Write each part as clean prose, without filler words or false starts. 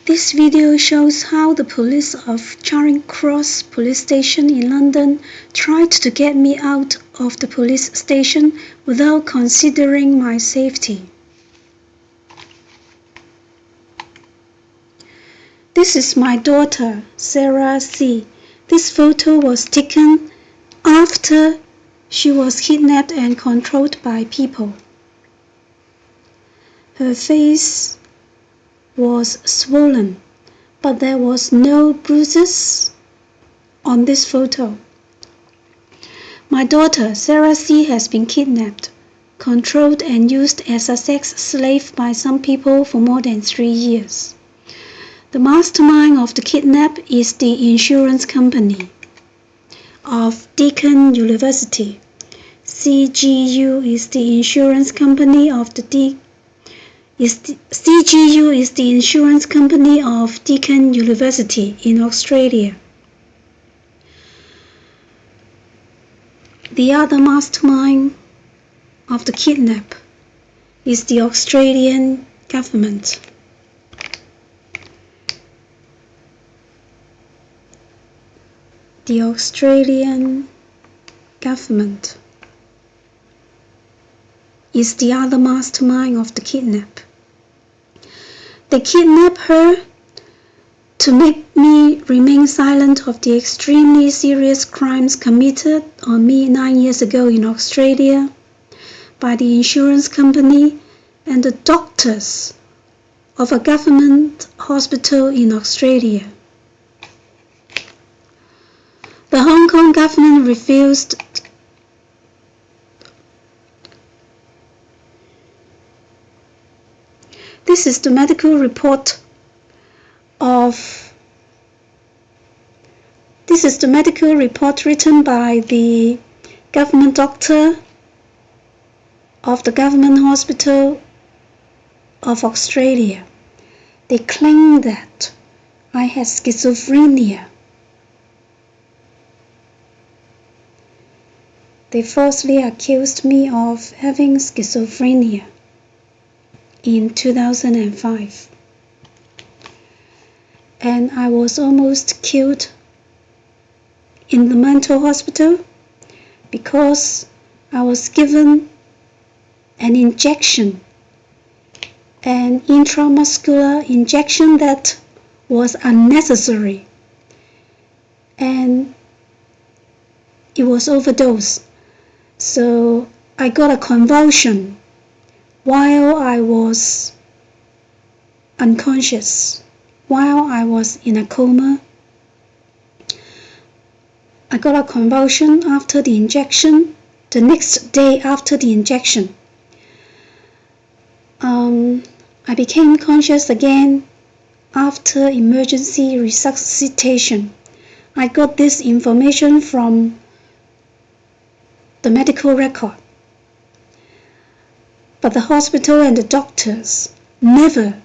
This video shows how the police of Charing Cross police station in London tried to get me out of the police station without considering my safety. This is my daughter, Sarah C. This photo was taken after she was kidnapped and controlled by people. Her face was swollen, but there was no bruises on this photo. My daughter, Sarah C., has been kidnapped, controlled and used as a sex slave by some people for more than 3 years. The mastermind of the kidnap is the insurance company of Deakin University. CGU is the insurance company of CGU is the insurance company of Deakin University in Australia. The other mastermind of the kidnap is the Australian government. The Australian government is the other mastermind of the kidnap. They kidnapped her to make me remain silent of the extremely serious crimes committed on me 9 years ago in Australia by the insurance company and the doctors of a government hospital in Australia. The Hong Kong government refused This is the medical report written by the government doctor of the government hospital of Australia. They claim that I had schizophrenia. They falsely accused me of having schizophrenia in 2005, and I was almost killed in the mental hospital because I was given an injection, an intramuscular injection that was unnecessary, and it was overdose. So I got a convulsion while I was unconscious, while I was in a coma. I got a convulsion after the injection, the next day after the injection. I became conscious again after emergency resuscitation. I got this information from the medical record. But the hospital and the doctors never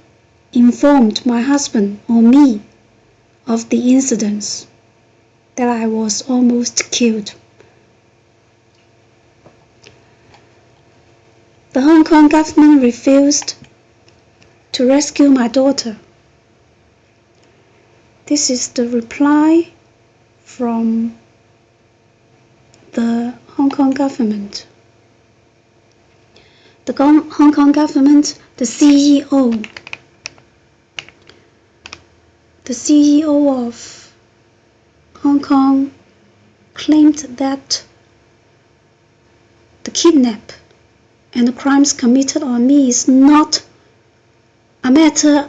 informed my husband or me of the incidents that I was almost killed. The Hong Kong government refused to rescue my daughter. This is the reply from the Hong Kong government. The Hong Kong government, the CEO of Hong Kong claimed that the kidnap and the crimes committed on me is not a matter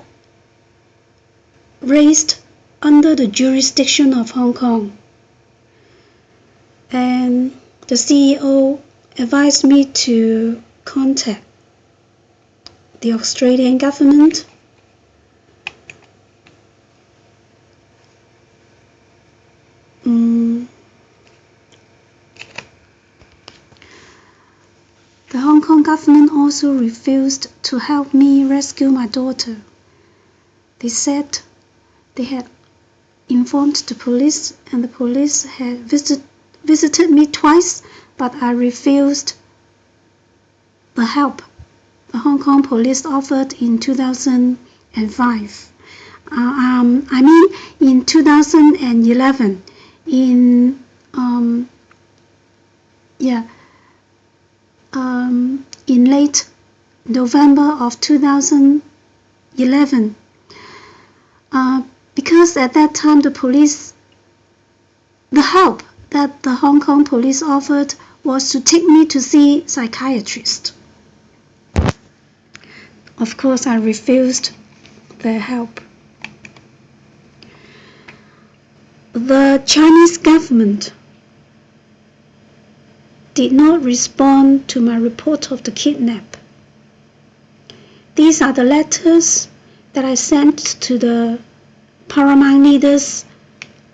raised under the jurisdiction of Hong Kong. And the CEO advised me to contact the Australian government The Hong Kong government also refused to help me rescue my daughter. They said they had informed the police, and the police had visited me twice, but I refused the help the Hong Kong police offered in 2005. I mean in 2011, in in late November of 2011, because at that time the help that the Hong Kong police offered was to take me to see psychiatrist. Of course, I refused their help. The Chinese government did not respond to my report of the kidnap. These are the letters that I sent to the paramount leaders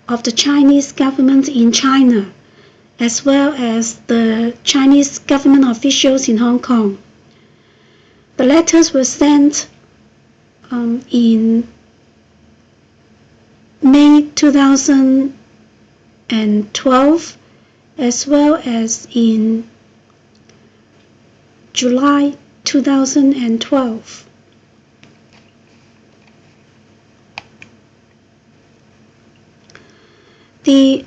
of the Chinese government in China, as well as the Chinese government officials in Hong Kong. The letters were sent in May 2012, as well as in July 2012. The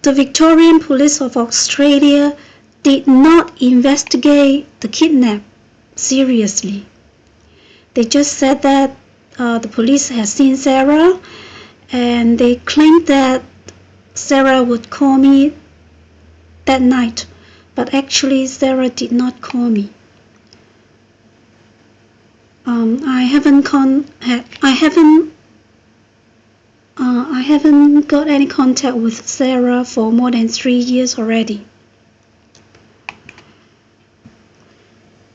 Victorian Police of Australia did not investigate the kidnap seriously. They just said that the police had seen Sarah, and they claimed that Sarah would call me that night, but actually Sarah did not call me. I haven't got any contact with Sarah for more than 3 years already.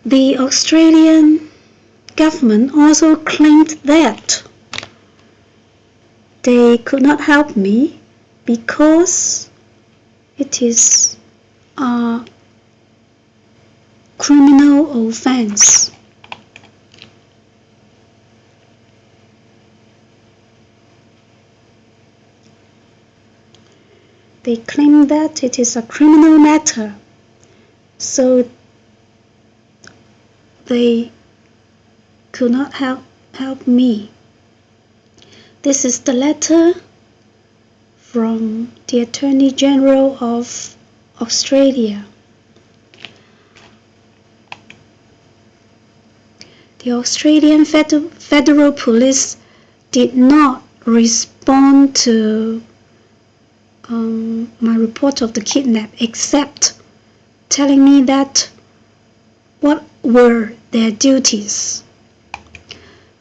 The Australian government also claimed that they could not help me because it is a criminal offense. They claim that it is a criminal matter, so they could not help me. This is the letter from the Attorney General of Australia. The Australian Federal Police did not respond to my report of the kidnap, except telling me that what were their duties.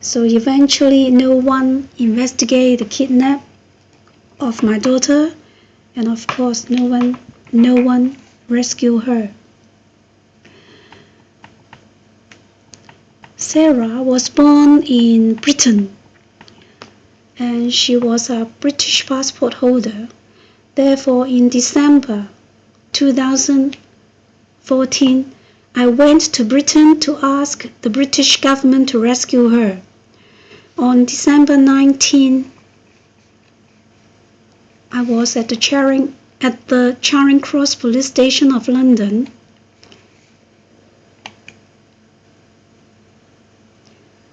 So eventually no one investigated the kidnap of my daughter, and of course no one rescued her. Sarah was born in Britain, and she was a British passport holder. Therefore, in December 2014, I went to Britain to ask the British government to rescue her. On December 19, I was at the Charing Cross Police Station of London.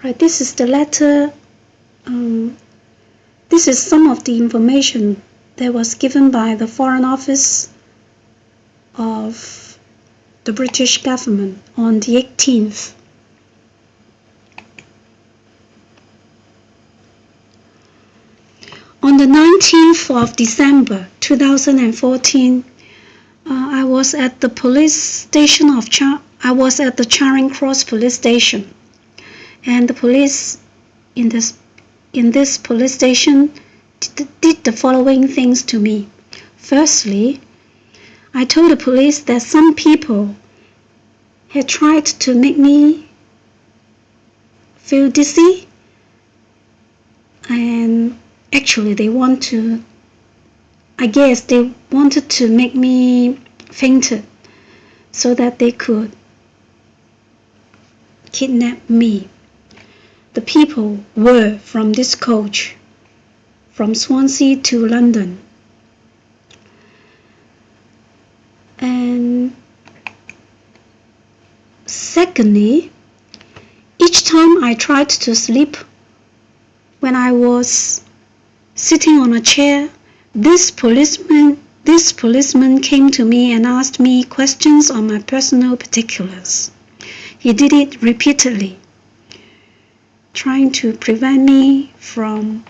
Right, this is the letter. This is some of the information that was given by the Foreign Office of the British government on the 18th. On the 19th of December 2014, I was at the Charing Cross Police Station, and the police in this police station did the following things to me. Firstly, I told the police that some people had tried to make me feel dizzy, and actually they wanted to make me fainted so that they could kidnap me. The people were from this coach, from Swansea to London. And secondly, each time I tried to sleep When I was sitting on a chair, this policeman came to me and asked me questions on my personal particulars. He did it repeatedly, trying to prevent me from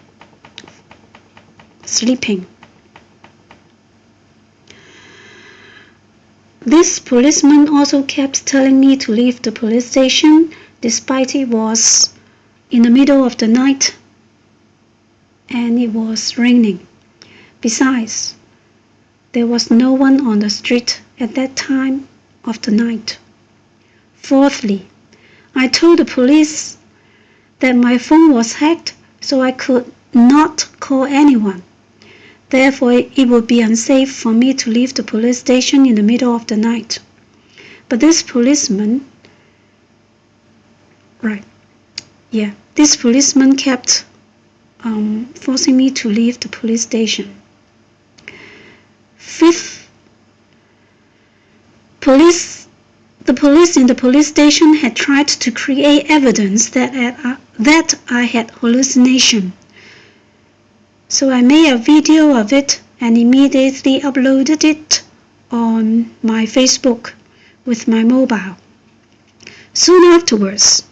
sleeping. This policeman also kept telling me to leave the police station, despite it was in the middle of the night and it was raining. Besides, there was no one on the street at that time of the night. Fourthly, I told the police that my phone was hacked, so I could not call anyone. Therefore, it would be unsafe for me to leave the police station in the middle of the night. But this policeman kept forcing me to leave the police station. Fifth, the police in the police station had tried to create evidence that I had hallucination. So I made a video of it and immediately uploaded it on my Facebook with my mobile. Soon afterwards,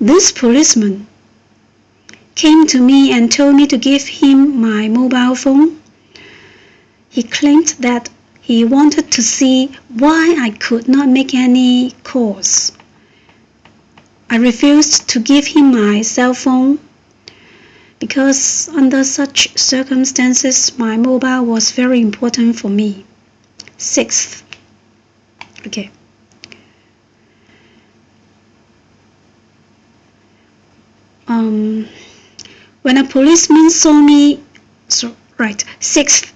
this policeman came to me and told me to give him my mobile phone. He claimed that he wanted to see why I could not make any calls. I refused to give him my cell phone because under such circumstances, my mobile was very important for me. Sixth, Sixth,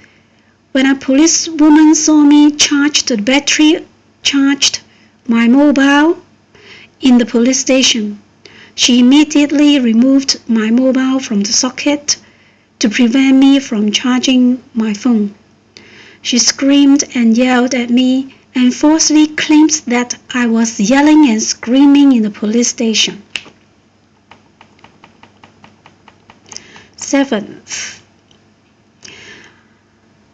when a policewoman saw me charged my mobile in the police station, she immediately removed my mobile from the socket to prevent me from charging my phone. She screamed and yelled at me and falsely claimed that I was yelling and screaming in the police station. Seventh,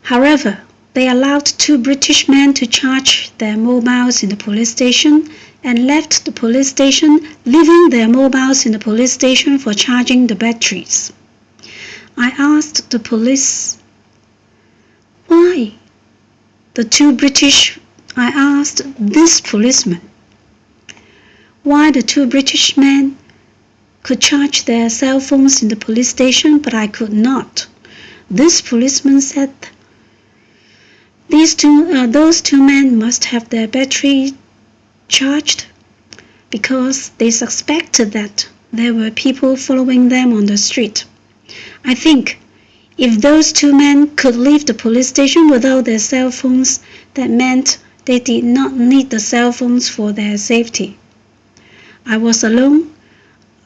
however, they allowed 2 British men to charge their mobiles in the police station and left the police station, leaving their mobiles in the police station for charging the batteries. I asked the police why. I asked this policeman why the 2 British men could charge their cell phones in the police station, but I could not. This policeman said those two men must have their battery charged because they suspected that there were people following them on the street. I think if those 2 men could leave the police station without their cell phones, that meant they did not need the cell phones for their safety. I was alone.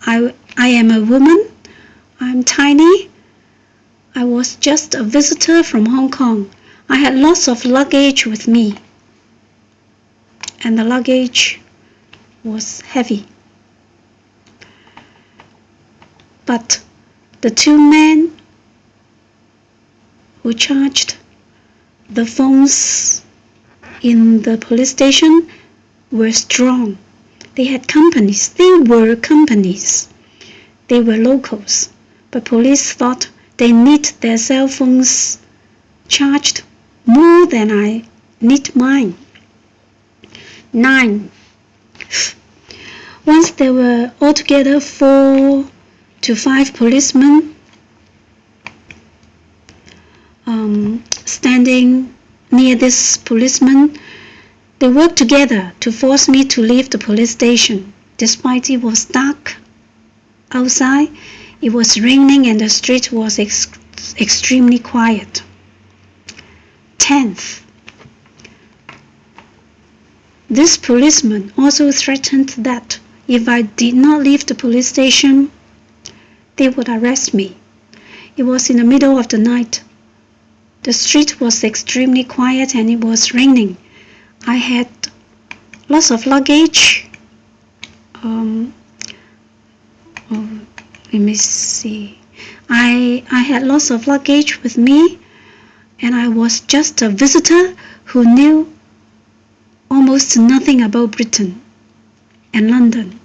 I am a woman. I'm tiny. I was just a visitor from Hong Kong. I had lots of luggage with me, and the luggage was heavy. But the 2 men who charged the phones in the police station were strong. They had companies. They were companies. They were locals. But police thought they need their cell phones charged more than I need mine. 9. Once there were altogether 4 to 5 policemen standing near this policeman. They worked together to force me to leave the police station. Despite it was dark outside, it was raining and the street was extremely quiet. 10th, this policeman also threatened that if I did not leave the police station, they would arrest me. It was in the middle of the night. The street was extremely quiet and it was raining. I had lots of luggage. Let me see. I had lots of luggage with me, and I was just a visitor who knew almost nothing about Britain and London.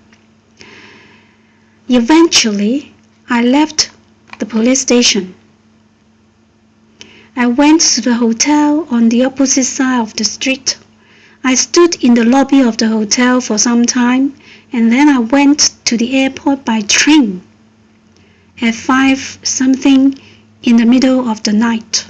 Eventually, I left the police station. I went to the hotel on the opposite side of the street. I stood in the lobby of the hotel for some time, and then I went to the airport by train at 5 something in the middle of the night.